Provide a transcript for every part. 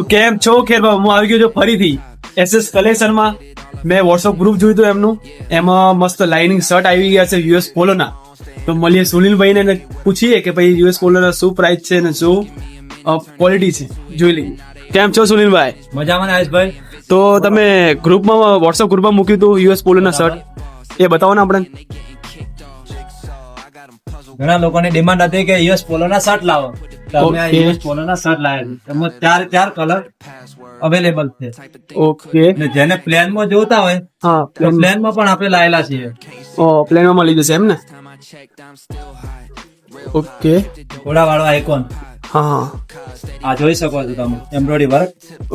કેમ છો ખેરબા? હું આવી ગયો છું ફરીથી એસએસ કલેક્શનમાં. મેં વોટ્સઅપ ગ્રુપ જોયું હતું એમનું, એમાં મસ્ત લાઇનિંગ શર્ટ આવી ગયા છે યુએસ પોલોના. તો મળીએ સુનિલભાઈને ને પૂછીએ કે ભાઈ યુએસ પોલોના શું પ્રાઇસ છે ને શું ક્વોલિટી છે, જોઈ લઈએ. કેમ છો સુનિલભાઈ? મજામાં આયુષભાઈ. તો તમે ગ્રુપમાં વોટ્સઅપ ગ્રુપમાં મૂક્યું હતું યુએસ પોલોના શર્ટ, એ બતાવો ને આપણે. ઘણા લોકોની ડિમાન્ડ હતી કે યુએસ પોલોના શર્ટ લાવો, તો અમે આ Okay. યુએસ પોલોના શર્ટ લાવ્યા છે. એમાં ચાર કલર અવેલેબલ છે. ઓકે, ને જેને પ્લેનમાં જોતા હોય હા તો પ્લેનમાં પણ આપણે લાયેલા છીએ. પ્લેનમાં મળી જશે એમ ને? ઓકે, ઘોડા વાળો આઇકોન હા આ જોઈ શકો છો તમે, એમ્બ્રોઇડરી વર્ક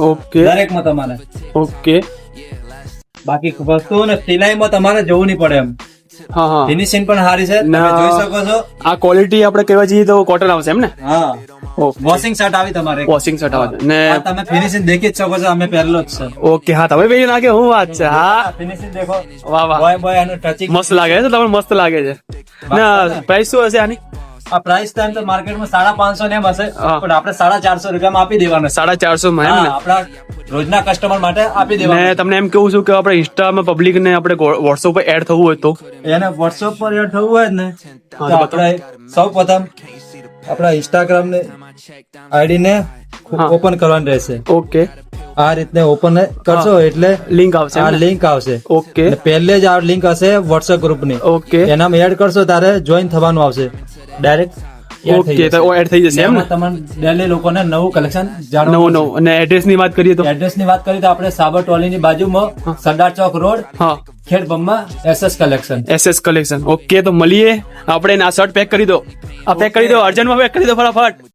ઓકે દરેકમાં તમારે. ઓકે, બાકી વસ્તુઓ ને સિલાઈમાં તમારે જોવું નહીં પડે. એમ હા હા. ફિનિશિંગ પણ સારી છે, તમે ના. જોઈ શકો છો. આ ક્વોલિટી આપણે કહેવા જઈએ તો કોટન આવશે એમ ને? હા, વોશિંગ શર્ટ આવી તમારે. વોશિંગ શર્ટ આવે ને? આ તમે ફિનિશિંગ દેખી જ શકો છો, અમે પહેરેલો જ છે. ઓકે, હા તમે પેલી નાખે હું વાત છે. હા ફિનિશિંગ દેખો, વાહ વાહ, બોય આનું ટચિંગ મસ્ત લાગે છે, તમને મસ્ત લાગે છે. ના પ્રાઇસ શું હશે આની? આ પ્રાઇસ ટાઈમ તો માર્કેટમાં 550 ને એમ હશે, હા. પણ આપણે 450 રૂપિયામાં આપી દેવાના છે. 450 માં એમ હા, ને? આપણા રોજના કસ્ટમર માટે આપી ને દેવાના તમને એમ કેવું છું કે આપણે ઇન્સ્ટામાં પબ્લિક ને આપણે વોટ્સઅપ પર એડ થવું હોય તો? છે. એને વોટ્સઅપ પર એડ થવું હોય ને તો હા, તો આપણે સૌ પ્રથમ આપણા ઇન્સ્ટાગ્રામ ને આઈડી ને હા. ઓપન કરવાની રહેશે. ઓકે, આ રીતને ઓપન કરશો એટલે લિંક આવશે આ એમ ને? લિંક આવશે. ઓકે અને પહેલે જ આ લિંક હશે વોટ્સએપ ગ્રુપની, ઓકે એનામાં એડ કરશો ત્યારે જોઈન થવાનું આવશે. ડાયરેક્ટ ઓકે, તો એડ થઈ જશે એમ ને? તમારે ડેલી લોકોને નવું કલેક્શન જાણવા નવું મળશે. નવું. અને એડ્રેસ ની વાત કરીએ તો? એડ્રેસ ની વાત કરીએ તો આપણે સાબર ટોલીની બાજુમાં સરદાર ચોક રોડ, હા, ખેડબમ્બા, SS collection. SS collection. Okay, તો મળીએ આપણે. આ શર્ટ પેક કરી દો, આ પેક કરી દો, અર્જન્ટમાં પેક કરી દો ફટાફટ.